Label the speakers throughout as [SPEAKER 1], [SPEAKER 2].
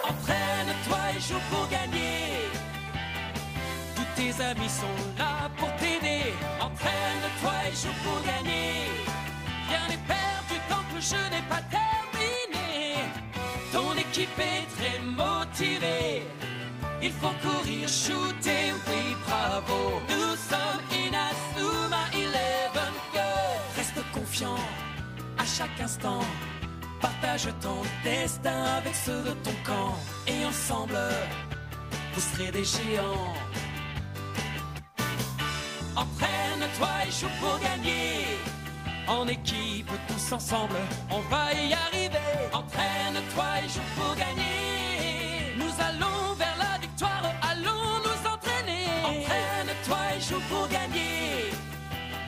[SPEAKER 1] Entraîne-toi et joue pour gagner. Tous tes amis sont là pour t'aider. Entraîne-toi et joue pour gagner. Rien n'est perdu tant que le jeu n'est pas terminé. Ton équipe est très motivée. Il faut courir, shooter, oui, bravo. Nous sommes Inazuma 11 Girls. Reste confiant à chaque instant. Partage ton destin avec ceux de ton camp. Et ensemble, vous serez des géants. Entraîne-toi et joue pour gagner. En équipe, tous ensemble, on va y arriver. Entraîne-toi et joue pour gagner. Nous allons vers la victoire, allons nous entraîner. Entraîne-toi et joue pour gagner.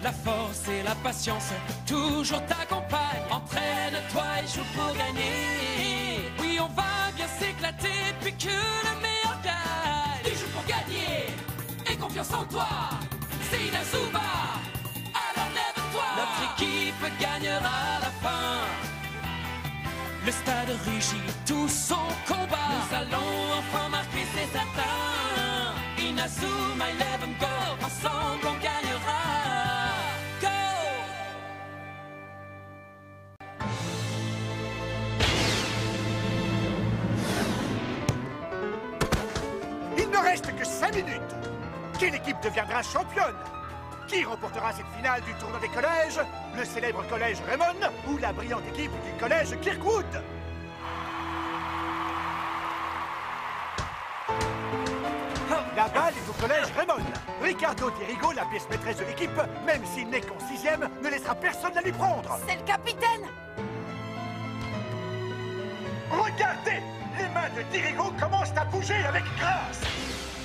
[SPEAKER 1] La force et la patience toujours t'accompagnent. Entraîne-toi et joue pour gagner. Oui, on va bien s'éclater puis que le meilleur gagne. Tu joues pour gagner et confiance en toi. C'est Inazuma, alors lève-toi. Notre équipe gagnera à la fin. Le stade rugit tout son combat. Nous allons enfin marquer, c'est certain. Inazuma 11 Girls, ensemble on gagnera. Go!
[SPEAKER 2] Il ne reste que 5 minutes. Quelle équipe deviendra championne? Qui remportera cette finale du tournoi des collèges? Le célèbre collège Raymond ou la brillante équipe du collège Kirkwood? La balle est au collège Raymond. Ricardo Dirigo, la pièce maîtresse de l'équipe, même s'il n'est qu'en 6e, ne laissera personne la lui prendre.
[SPEAKER 3] C'est le capitaine!
[SPEAKER 2] Regardez! Les mains de Dirigo commencent à bouger avec grâce.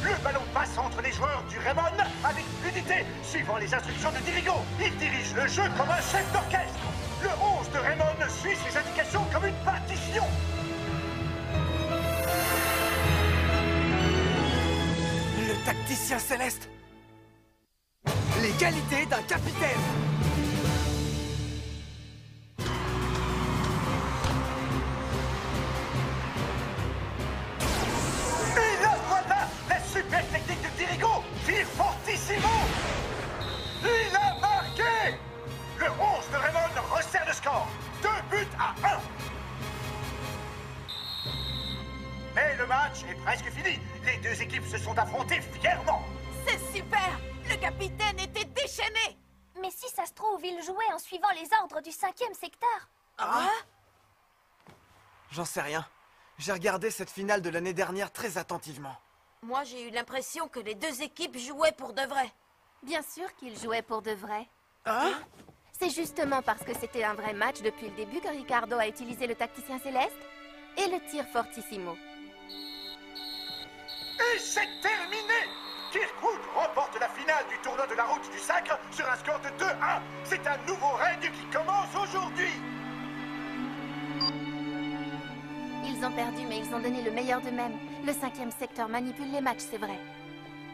[SPEAKER 2] Le ballon passe entre les joueurs du Raymond avec fluidité, suivant les instructions de Dirigo. Il dirige le jeu comme un chef d'orchestre. Le 11 de Raymond suit ses indications comme une partition.
[SPEAKER 4] Le tacticien céleste. Les qualités d'un capitaine.
[SPEAKER 2] Et là voilà la super technique de Dirigo. Tir fortissimo. Il a marqué. Le 11 de Raymond resserre le score. 2 buts à 1. Mais le match est presque fini. Les deux équipes se sont affrontées fièrement.
[SPEAKER 3] C'est super! Le capitaine était déchaîné!
[SPEAKER 5] Mais si ça se trouve, il jouait en suivant les ordres du 5e secteur.
[SPEAKER 3] Ah?
[SPEAKER 4] J'en sais rien. J'ai regardé cette finale de l'année dernière très attentivement.
[SPEAKER 3] Moi, j'ai eu l'impression que les deux équipes jouaient pour de vrai.
[SPEAKER 5] Bien sûr qu'il jouait pour de vrai.
[SPEAKER 4] Hein?
[SPEAKER 5] C'est justement parce que c'était un vrai match depuis le début que Ricardo a utilisé le tacticien céleste et le tir fortissimo.
[SPEAKER 2] Et c'est terminé. Kirkwood remporte la finale du tournoi de la route du sacre sur un score de 2-1. C'est un nouveau règne qui commence aujourd'hui.
[SPEAKER 5] Ils ont perdu, mais ils ont donné le meilleur d'eux-mêmes. Le 5e secteur manipule les matchs, c'est vrai.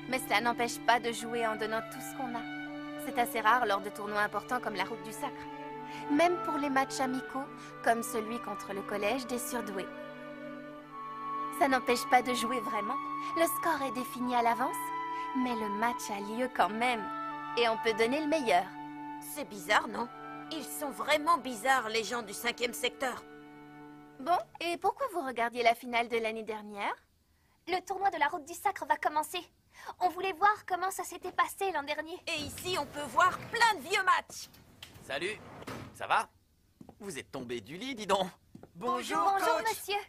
[SPEAKER 5] Mais cela n'empêche pas de jouer en donnant tout ce qu'on a. C'est assez rare lors de tournois importants comme la route du sacre. Même pour les matchs amicaux, comme celui contre le collège des surdoués. Ça n'empêche pas de jouer vraiment. Le score est défini à l'avance, mais le match a lieu quand même. Et on peut donner le meilleur.
[SPEAKER 3] C'est bizarre, non? Ils sont vraiment bizarres, les gens du 5e secteur.
[SPEAKER 5] Bon, et pourquoi vous regardiez la finale de l'année dernière? Le tournoi de la route du sacre va commencer. On voulait voir comment ça s'était passé l'an dernier.
[SPEAKER 3] Et ici, on peut voir plein de vieux matchs.
[SPEAKER 6] Salut, ça va? Vous êtes tombé du lit, dis donc.
[SPEAKER 4] Bonjour,
[SPEAKER 5] Bonjour,
[SPEAKER 4] coach.
[SPEAKER 5] monsieur.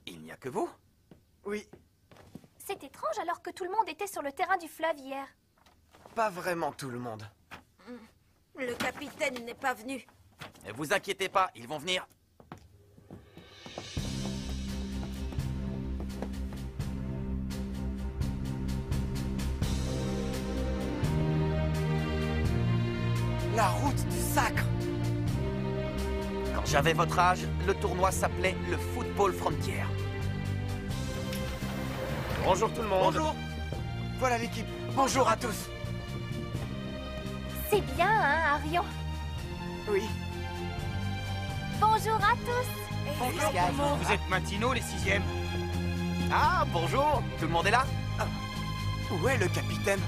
[SPEAKER 6] Il n'y a que vous?
[SPEAKER 4] Oui,
[SPEAKER 5] C'est étrange alors que tout le monde était sur le terrain du fleuve hier.
[SPEAKER 4] pas vraiment tout le monde.
[SPEAKER 3] Le capitaine n'est pas venu.
[SPEAKER 6] Ne vous inquiétez pas, ils vont venir.
[SPEAKER 4] La route du sacre.
[SPEAKER 6] Quand j'avais votre âge, le tournoi s'appelait le Football Frontier.
[SPEAKER 7] Bonjour tout le monde.
[SPEAKER 4] Bonjour. Voilà l'équipe. Bonjour à tous.
[SPEAKER 5] C'est bien, hein, Arion?
[SPEAKER 4] Oui.
[SPEAKER 5] Bonjour à tous.
[SPEAKER 7] Vous êtes Matinot, les 6e?
[SPEAKER 6] Ah, bonjour. Tout le monde est là?
[SPEAKER 4] Où est le capitaine?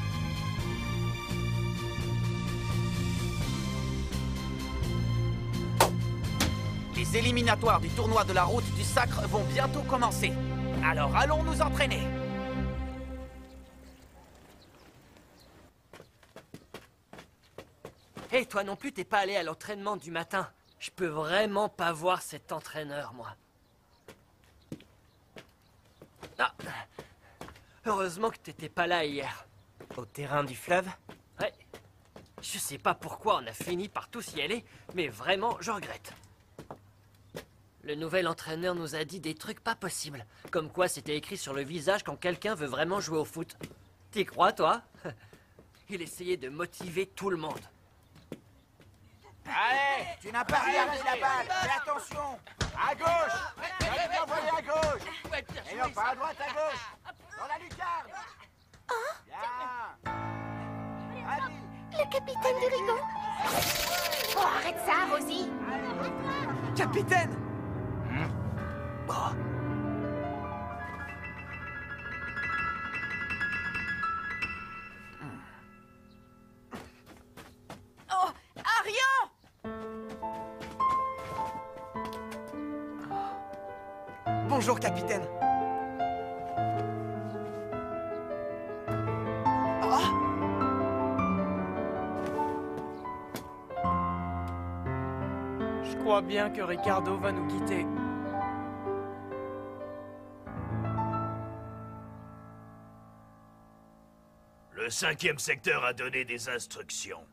[SPEAKER 6] Les éliminatoires du tournoi de la route du sacre vont bientôt commencer. Alors allons nous entraîner.
[SPEAKER 8] Hé, toi non plus, t'es pas allé à l'entraînement du matin. Je peux vraiment pas voir cet entraîneur, moi. Ah. Heureusement que t'étais pas là hier.
[SPEAKER 9] Au terrain du fleuve?
[SPEAKER 8] Ouais. Je sais pas pourquoi on a fini par tous y aller, mais vraiment, je regrette. Le nouvel entraîneur nous a dit des trucs pas possibles. Comme quoi c'était écrit sur le visage quand quelqu'un veut vraiment jouer au foot. T'y crois, toi? Il essayait de motiver tout le monde.
[SPEAKER 7] Allez, tu n'as pas regardé la balle. Fais attention. À gauche. Allez, bien envoyer à gauche. Et non, pas à droite, à gauche. Dans la lucarne. Bien. Allez.
[SPEAKER 5] Le capitaine Dirigo. Oh, arrête ça, Rosie.
[SPEAKER 4] Capitaine!
[SPEAKER 3] Oh, Arion!
[SPEAKER 4] Bonjour, capitaine.
[SPEAKER 9] Je crois bien que Ricardo va nous quitter.
[SPEAKER 10] Le 5e secteur a donné des instructions.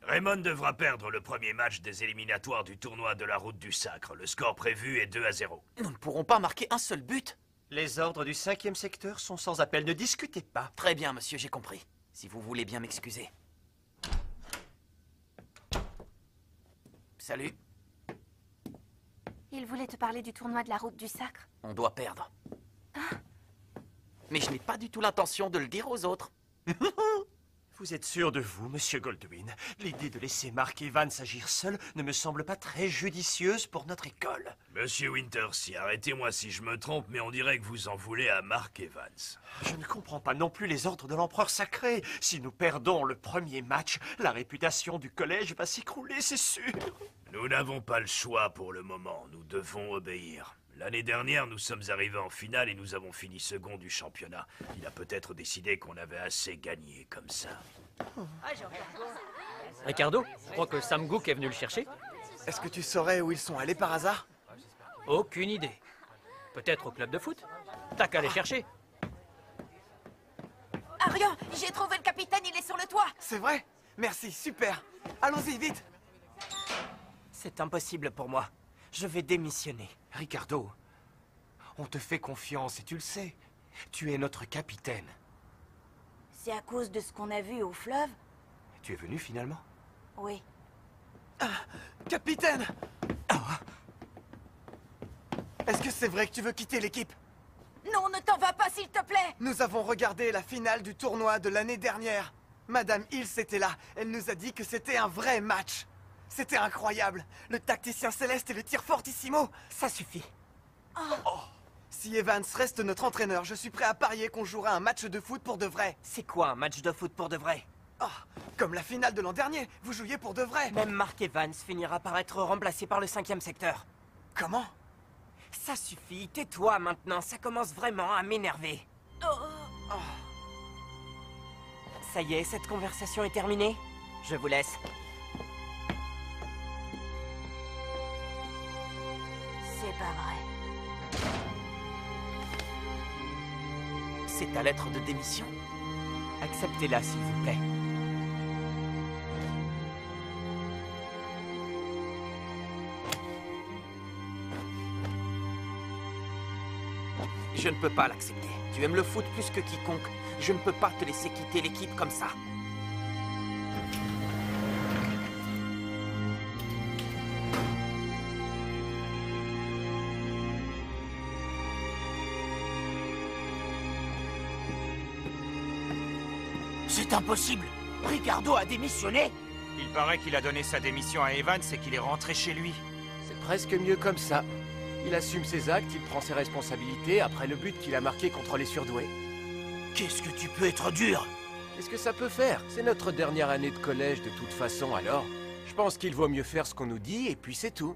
[SPEAKER 10] Raymond devra perdre le premier match des éliminatoires du tournoi de la route du sacre. Le score prévu est 2-0.
[SPEAKER 6] Nous ne pourrons pas marquer un seul but.
[SPEAKER 9] Les ordres du 5e secteur sont sans appel, ne discutez pas.
[SPEAKER 6] Très bien, monsieur, j'ai compris. Si vous voulez bien m'excuser. Salut.
[SPEAKER 5] Il voulait te parler du tournoi de la route du sacre.
[SPEAKER 6] On doit perdre. Mais je n'ai pas du tout l'intention de le dire aux autres.
[SPEAKER 9] Vous êtes sûr de vous, monsieur Goldwyn? L'idée de laisser Mark Evans agir seul ne me semble pas très judicieuse pour notre école.
[SPEAKER 10] Monsieur Wintersea, arrêtez-moi si je me trompe, mais on dirait que vous en voulez à Mark Evans.
[SPEAKER 9] Je ne comprends pas non plus les ordres de l'empereur sacré. Si nous perdons le premier match, la réputation du collège va s'écrouler, c'est sûr.
[SPEAKER 10] Nous n'avons pas le choix pour le moment. Nous devons obéir. L'année dernière, nous sommes arrivés en finale et nous avons fini second du championnat. Il a peut-être décidé qu'on avait assez gagné comme ça.
[SPEAKER 8] Ricardo, je crois que Sam Gook est venu le chercher.
[SPEAKER 4] Est-ce que tu saurais où ils sont allés par hasard?
[SPEAKER 8] Aucune idée. Peut-être au club de foot? T'as qu'à les chercher.
[SPEAKER 3] Arion, j'ai trouvé le capitaine, il est sur le toit.
[SPEAKER 4] C'est vrai? Merci, super. Allons-y, vite.
[SPEAKER 9] C'est impossible pour moi. Je vais démissionner. Ricardo, on te fait confiance et tu le sais. Tu es notre capitaine.
[SPEAKER 3] C'est à cause de ce qu'on a vu au fleuve?
[SPEAKER 9] Tu es venu finalement?
[SPEAKER 3] Oui.
[SPEAKER 4] Capitaine! Est-ce que c'est vrai que tu veux quitter l'équipe?
[SPEAKER 3] Non, ne t'en vas pas, s'il te plaît.
[SPEAKER 4] Nous avons regardé la finale du tournoi de l'année dernière. Madame Hills était là. Elle nous a dit que c'était un vrai match. C'était incroyable. Le tacticien céleste et le tir fortissimo.
[SPEAKER 9] Ça suffit.
[SPEAKER 4] Si Evans reste notre entraîneur, je suis prêt à parier qu'on jouera un match de foot pour de vrai.
[SPEAKER 9] C'est quoi un match de foot pour de vrai?
[SPEAKER 4] Comme la finale de l'an dernier. Vous jouiez pour de vrai.
[SPEAKER 9] Même Mark Evans finira par être remplacé par le 5e secteur.
[SPEAKER 4] Comment?
[SPEAKER 9] Ça suffit, tais-toi maintenant, ça commence vraiment à m'énerver. Ça y est, cette conversation est terminée. Je vous laisse.
[SPEAKER 3] C'est pas vrai.
[SPEAKER 6] C'est ta lettre de démission?
[SPEAKER 9] Acceptez-la, s'il vous plaît.
[SPEAKER 6] Je ne peux pas l'accepter. Tu aimes le foot plus que quiconque. Je ne peux pas te laisser quitter l'équipe comme ça.
[SPEAKER 7] C'est impossible. Ricardo a démissionné.
[SPEAKER 11] Il paraît qu'il a donné sa démission à Evans et qu'il est rentré chez lui.
[SPEAKER 8] C'est presque mieux comme ça.
[SPEAKER 9] Il assume ses actes, il prend ses responsabilités après le but qu'il a marqué contre les surdoués.
[SPEAKER 6] Qu'est-ce que tu peux être dur?
[SPEAKER 9] Qu'est-ce que ça peut faire? C'est notre dernière année de collège de toute façon, alors. Je pense qu'il vaut mieux faire ce qu'on nous dit, et puis c'est tout.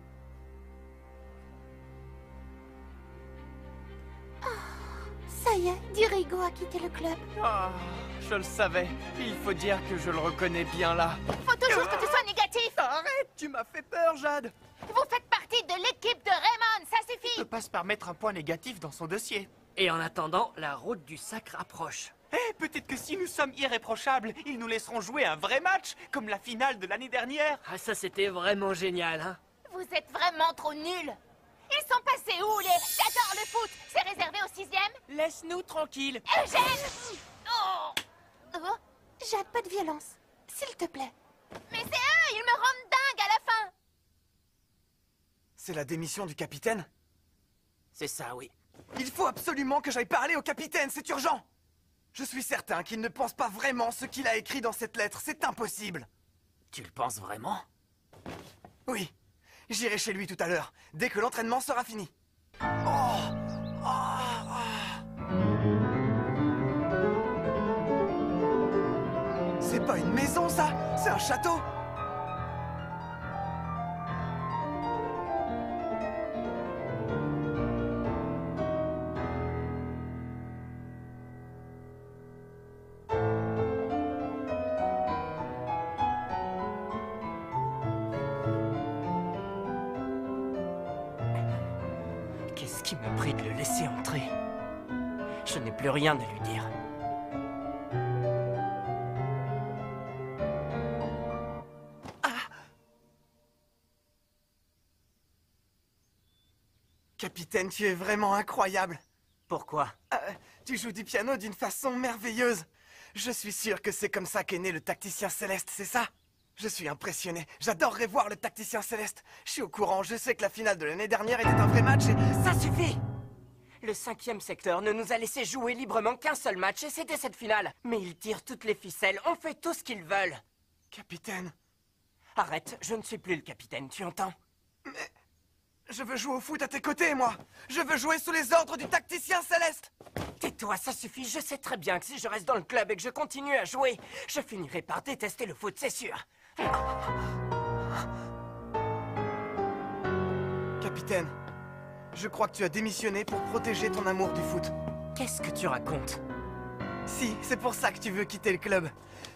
[SPEAKER 5] Ça y est, Dirigo a quitté le club.
[SPEAKER 4] Ah, je le savais. Il faut dire que je le reconnais bien là.
[SPEAKER 5] Faut toujours que tu sois négatif.
[SPEAKER 4] Arrête, tu m'as fait peur, Jade.
[SPEAKER 5] Vous faites partie de l'équipe de Raymond, ça
[SPEAKER 4] Ne
[SPEAKER 5] suffit.
[SPEAKER 4] pas se permettre un point négatif dans son dossier.
[SPEAKER 8] Et en attendant, la route du sacre approche.
[SPEAKER 11] Eh, peut-être que si nous sommes irréprochables, ils nous laisseront jouer un vrai match, comme la finale de l'année dernière.
[SPEAKER 8] Ah, ça c'était vraiment génial, hein?
[SPEAKER 5] Vous êtes vraiment trop nuls. Ils sont passés où, les... J'adore le foot. C'est réservé au 6e.
[SPEAKER 11] Laisse-nous tranquilles.
[SPEAKER 5] Eugène! Oh, Jade, pas de violence. S'il te plaît. Mais c'est eux, ils me rendent dingue à la fin.
[SPEAKER 4] C'est la démission du capitaine?
[SPEAKER 6] C'est ça, oui.
[SPEAKER 4] Il faut absolument que j'aille parler au capitaine, c'est urgent! Je suis certain qu'il ne pense pas vraiment ce qu'il a écrit dans cette lettre, c'est impossible!
[SPEAKER 6] Tu le penses vraiment?
[SPEAKER 4] Oui, j'irai chez lui tout à l'heure, dès que l'entraînement sera fini. C'est pas une maison, ça! C'est un château!
[SPEAKER 9] Qu'est-ce qui m'a pris de le laisser entrer? Je n'ai plus rien à lui dire.
[SPEAKER 4] Capitaine, tu es vraiment incroyable.
[SPEAKER 9] Pourquoi?
[SPEAKER 4] Tu joues du piano d'une façon merveilleuse. Je suis sûr que c'est comme ça qu'est né le tacticien céleste, c'est ça? Je suis impressionné. J'adorerais voir le tacticien céleste. Je suis au courant, je sais que la finale de l'année dernière était un vrai match et...
[SPEAKER 9] Ça suffit! Le 5e secteur ne nous a laissé jouer librement qu'un seul match et c'était cette finale. Mais ils tirent toutes les ficelles, on fait tout ce qu'ils veulent.
[SPEAKER 4] Capitaine...
[SPEAKER 9] Arrête, je ne suis plus le capitaine, tu entends?
[SPEAKER 4] Mais... Je veux jouer au foot à tes côtés, moi! Je veux jouer sous les ordres du tacticien céleste!
[SPEAKER 9] Tais-toi, ça suffit, je sais très bien que si je reste dans le club et que je continue à jouer, je finirai par détester le foot, c'est sûr.
[SPEAKER 4] Capitaine, je crois que tu as démissionné pour protéger ton amour du foot.
[SPEAKER 9] Qu'est-ce que tu racontes?
[SPEAKER 4] Si, c'est pour ça que tu veux quitter le club.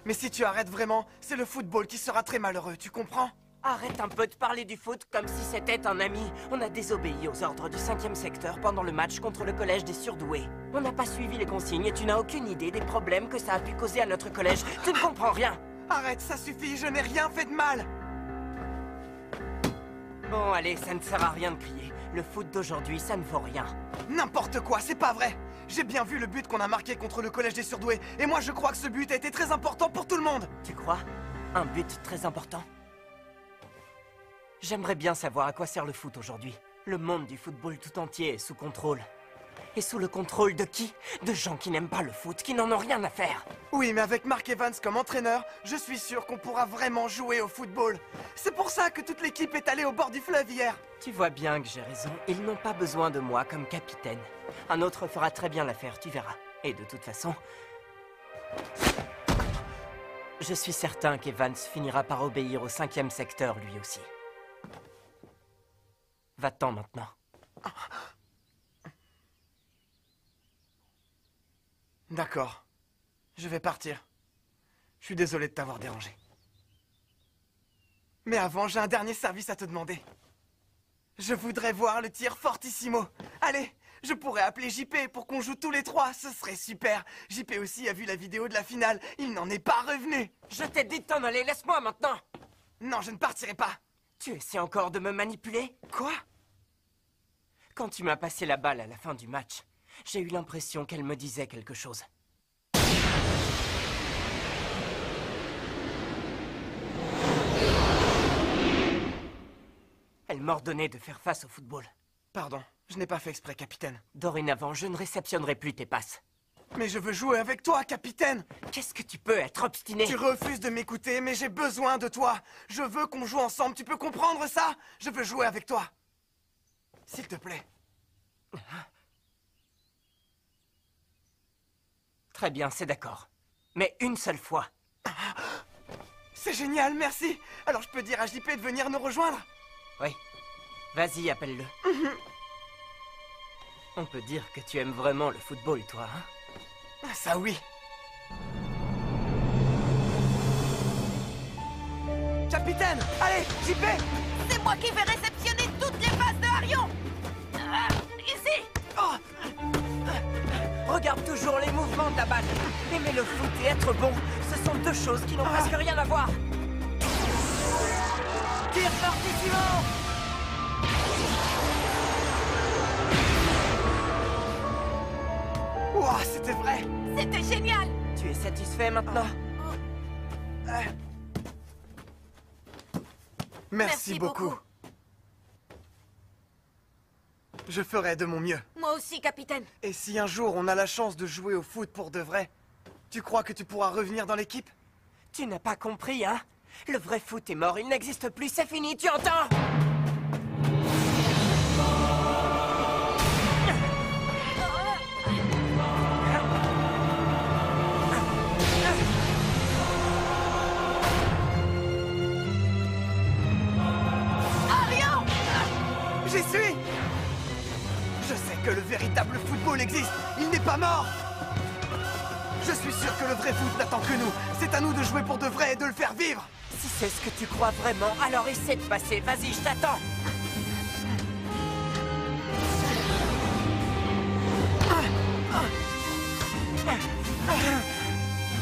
[SPEAKER 4] Mais si tu arrêtes vraiment, c'est le football qui sera très malheureux, tu comprends?
[SPEAKER 9] Arrête un peu de parler du foot comme si c'était un ami. On a désobéi aux ordres du 5e secteur pendant le match contre le collège des surdoués. On n'a pas suivi les consignes et tu n'as aucune idée des problèmes que ça a pu causer à notre collège. Tu ne comprends rien.
[SPEAKER 4] Arrête, ça suffit, je n'ai rien fait de mal!
[SPEAKER 9] Bon, allez, ça ne sert à rien de crier. Le foot d'aujourd'hui, ça ne vaut rien.
[SPEAKER 4] N'importe quoi, c'est pas vrai! J'ai bien vu le but qu'on a marqué contre le collège des surdoués, et moi je crois que ce but a été très important pour tout le monde!
[SPEAKER 9] Tu crois? Un but très important? J'aimerais bien savoir à quoi sert le foot aujourd'hui. Le monde du football tout entier est sous contrôle. Et sous le contrôle de qui? De gens qui n'aiment pas le foot, qui n'en ont rien à faire.
[SPEAKER 4] Oui, mais avec Mark Evans comme entraîneur, je suis sûr qu'on pourra vraiment jouer au football. C'est pour ça que toute l'équipe est allée au bord du fleuve hier.
[SPEAKER 9] Tu vois bien que j'ai raison. Ils n'ont pas besoin de moi comme capitaine. Un autre fera très bien l'affaire, tu verras. Et de toute façon... je suis certain qu'Evans finira par obéir au 5e secteur lui aussi. Va-t'en maintenant.
[SPEAKER 4] D'accord. Je vais partir. Je suis désolé de t'avoir dérangé. Mais avant, j'ai un dernier service à te demander. Je voudrais voir le tir fortissimo. Allez, je pourrais appeler JP pour qu'on joue tous les trois, ce serait super. JP aussi a vu la vidéo de la finale, il n'en est pas revenu.
[SPEAKER 9] Je t'ai dit de t'en aller, laisse-moi maintenant.
[SPEAKER 4] Non, je ne partirai pas.
[SPEAKER 9] Tu essaies encore de me manipuler?
[SPEAKER 4] Quoi?
[SPEAKER 9] Quand tu m'as passé la balle à la fin du match, j'ai eu l'impression qu'elle me disait quelque chose. Elle m'ordonnait de faire face au football.
[SPEAKER 4] Pardon, je n'ai pas fait exprès, capitaine.
[SPEAKER 9] Dorénavant, je ne réceptionnerai plus tes passes.
[SPEAKER 4] Mais je veux jouer avec toi, capitaine!
[SPEAKER 9] Qu'est-ce que tu peux être obstiné?
[SPEAKER 4] Tu refuses de m'écouter, mais j'ai besoin de toi! Je veux qu'on joue ensemble, tu peux comprendre ça? Je veux jouer avec toi! S'il te plaît.
[SPEAKER 9] Très bien, c'est d'accord. Mais une seule fois.
[SPEAKER 4] C'est génial, merci. Alors je peux dire à JP de venir nous rejoindre?
[SPEAKER 9] Oui. Vas-y, appelle-le. On peut dire que tu aimes vraiment le football, toi, hein?
[SPEAKER 4] Ça oui. Capitaine, allez, JP!
[SPEAKER 3] C'est moi qui vais réceptionner toutes les bases de Arion. Ici.
[SPEAKER 4] Oh.
[SPEAKER 9] Regarde toujours les mouvements de la balle. Aimer le foot et être bon, ce sont deux choses qui n'ont presque rien à voir. Tir fortissimo!
[SPEAKER 4] Ouah, c'était vrai!
[SPEAKER 3] C'était génial.
[SPEAKER 9] Tu es satisfait maintenant?
[SPEAKER 4] Merci beaucoup. Je ferai de mon mieux.
[SPEAKER 3] Moi aussi, capitaine.
[SPEAKER 4] Et si un jour on a la chance de jouer au foot pour de vrai, tu crois que tu pourras revenir dans l'équipe?
[SPEAKER 9] Tu n'as pas compris, hein? Le vrai foot est mort, il n'existe plus, c'est fini, tu entends?
[SPEAKER 3] Arion!
[SPEAKER 4] J'y suis! Je sais que le véritable football existe, il n'est pas mort! Je suis sûr que le vrai foot n'attend que nous. C'est à nous de jouer pour de vrai et de le faire vivre.
[SPEAKER 9] Si c'est ce que tu crois vraiment, alors essaie de passer. Vas-y, je t'attends.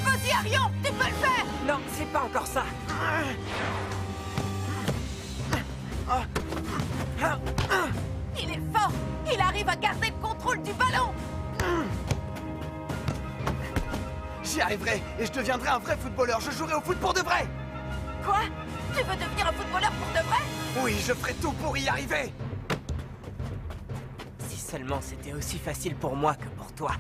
[SPEAKER 3] Vas-y, Arion, tu peux le faire.
[SPEAKER 9] Non, c'est pas encore ça.
[SPEAKER 3] Il est fort. Il arrive à garder le contrôle du ballon.
[SPEAKER 4] J'y arriverai et je deviendrai un vrai footballeur. Je jouerai au foot pour de vrai.
[SPEAKER 3] Quoi? Tu veux devenir un footballeur pour de vrai?
[SPEAKER 4] Oui, je ferai tout pour y arriver.
[SPEAKER 9] Si seulement c'était aussi facile pour moi que pour toi.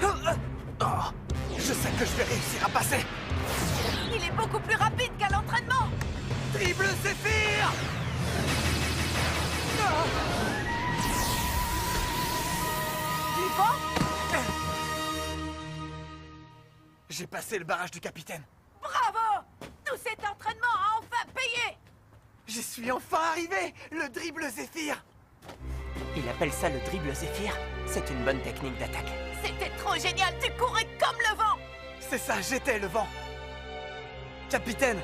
[SPEAKER 4] Oh, je sais que je vais réussir à passer.
[SPEAKER 3] Il est beaucoup plus rapide qu'à l'entraînement.
[SPEAKER 4] Dribble Zéphyr!
[SPEAKER 3] Du vent?
[SPEAKER 4] J'ai passé le barrage du capitaine.
[SPEAKER 3] Bravo! Tout cet entraînement a enfin payé.
[SPEAKER 4] J'y suis enfin arrivé! Le dribble Zéphyr!
[SPEAKER 9] Il appelle ça le dribble Zéphyr. C'est une bonne technique d'attaque.
[SPEAKER 3] C'était trop génial, tu courais comme le vent.
[SPEAKER 4] C'est ça, j'étais le vent. Capitaine,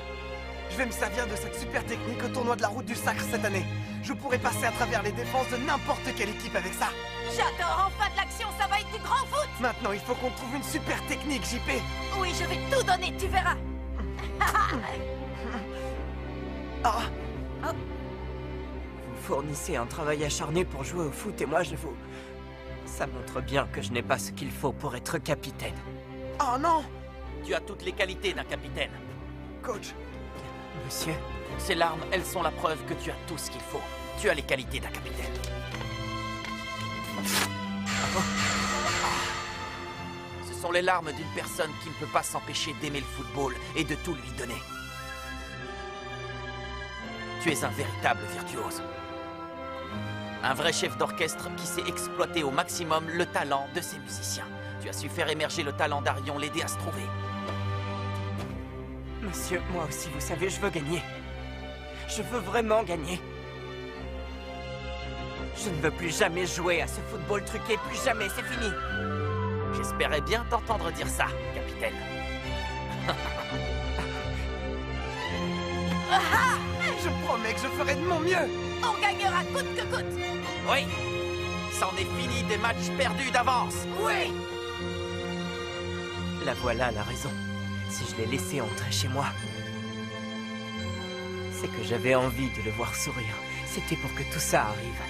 [SPEAKER 4] je vais me servir de cette super technique au tournoi de la route du Sacre cette année. Je pourrai passer à travers les défenses de n'importe quelle équipe avec ça.
[SPEAKER 3] J'adore, enfin de l'action, ça va être du grand foot.
[SPEAKER 4] Maintenant, il faut qu'on trouve une super technique, JP.
[SPEAKER 3] Oui, je vais tout donner, tu verras.
[SPEAKER 4] Ah,
[SPEAKER 9] Vous fournissez un travail acharné pour jouer au foot et moi je vous... Ça montre bien que je n'ai pas ce qu'il faut pour être capitaine.
[SPEAKER 4] oh non!
[SPEAKER 6] Tu as toutes les qualités d'un capitaine.
[SPEAKER 4] Coach,
[SPEAKER 9] Monsieur,
[SPEAKER 6] Ces larmes, elles sont la preuve que tu as tout ce qu'il faut. Tu as les qualités d'un capitaine. Ce sont les larmes d'une personne qui ne peut pas s'empêcher d'aimer le football et de tout lui donner. Tu es un véritable virtuose. Un vrai chef d'orchestre qui sait exploiter au maximum le talent de ses musiciens. Tu as su faire émerger le talent d'Arion, l'aider à se trouver.
[SPEAKER 9] monsieur, moi aussi, vous savez, je veux gagner. Je veux vraiment gagner. Je ne veux plus jamais jouer à ce football truqué, plus jamais, c'est fini.
[SPEAKER 6] J'espérais bien t'entendre dire ça, capitaine.
[SPEAKER 4] je promets que je ferai de mon mieux.
[SPEAKER 3] On gagnera coûte que coûte.
[SPEAKER 6] Oui, c'en est fini des matchs perdus d'avance.
[SPEAKER 3] Oui.
[SPEAKER 9] La voilà, la raison. Si je l'ai laissé entrer chez moi, c'est que j'avais envie de le voir sourire. C'était pour que tout ça arrive.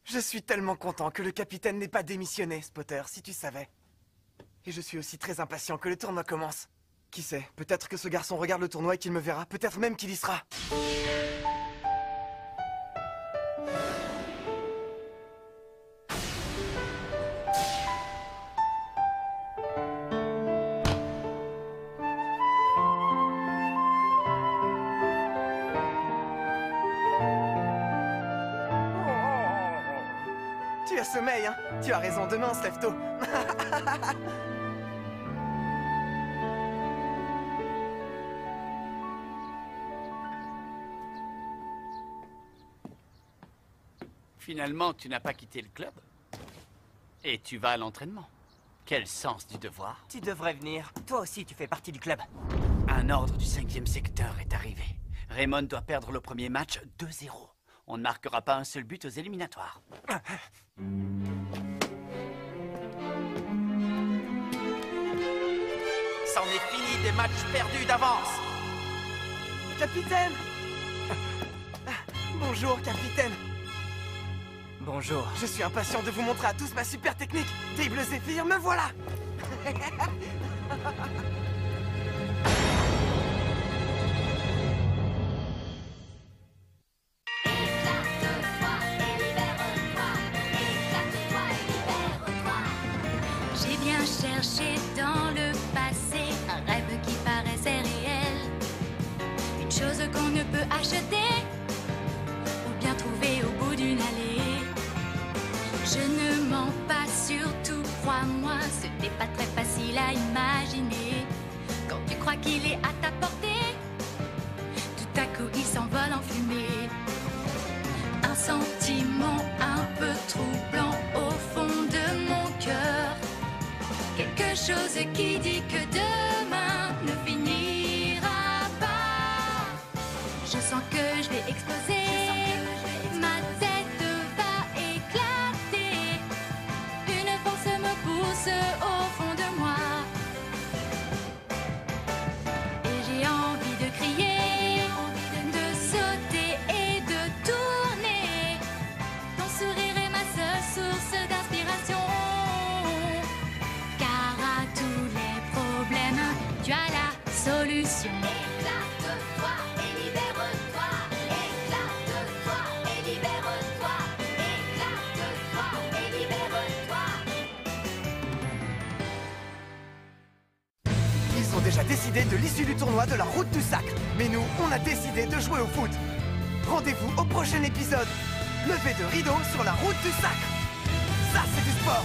[SPEAKER 4] Je suis tellement content que le capitaine n'ait pas démissionné, Spotter, si tu savais. Et je suis aussi très impatient que le tournoi commence. Qui sait, peut-être que ce garçon regarde le tournoi et qu'il me verra, peut-être même qu'il y sera. sommeil, hein. Tu as raison, demain on se lève tôt.
[SPEAKER 12] Finalement, tu n'as pas quitté le club. Et tu vas à l'entraînement. Quel sens du devoir.
[SPEAKER 9] Tu devrais venir. Toi aussi, tu fais partie du club.
[SPEAKER 12] Un ordre du 5e secteur est arrivé. Raymond doit perdre le premier match 2-0. On ne marquera pas un seul but aux éliminatoires.
[SPEAKER 6] C'en est fini des matchs perdus d'avance.
[SPEAKER 4] Capitaine! Bonjour, capitaine.
[SPEAKER 9] Bonjour.
[SPEAKER 4] Je suis impatient de vous montrer à tous ma super technique. Dribble Zéphyr, me voilà.
[SPEAKER 13] J'ai bien cherché dans le passé un rêve qui paraissait réel, une chose qu'on ne peut acheter ou bien trouver au bout d'une allée. Je ne mens pas, surtout crois-moi, ce n'est pas très facile à imaginer. Quand tu crois qu'il est à ta portée, tout à coup il s'envole en fumée. Un sentiment un peu troublant au fond de mon cœur, quelque chose qui dit que demain ne finira pas. Je sens que je vais exploser, ma tête va éclater. Une force me pousse au fond de moi, et j'ai envie de crier, de sauter et de tourner. Ton sourire est ma seule source d'inspiration, car à tous les problèmes, tu as la solution. Éclate-toi et libère-toi, éclate-toi et libère-toi, éclate-toi et libère-toi.
[SPEAKER 4] Ils ont déjà décidé de l'issue du tournoi de la route du sacre. Mais nous, on a décidé de jouer au foot. Rendez-vous au prochain épisode. Levée de rideau sur la route du sacre. Ça, c'est du sport.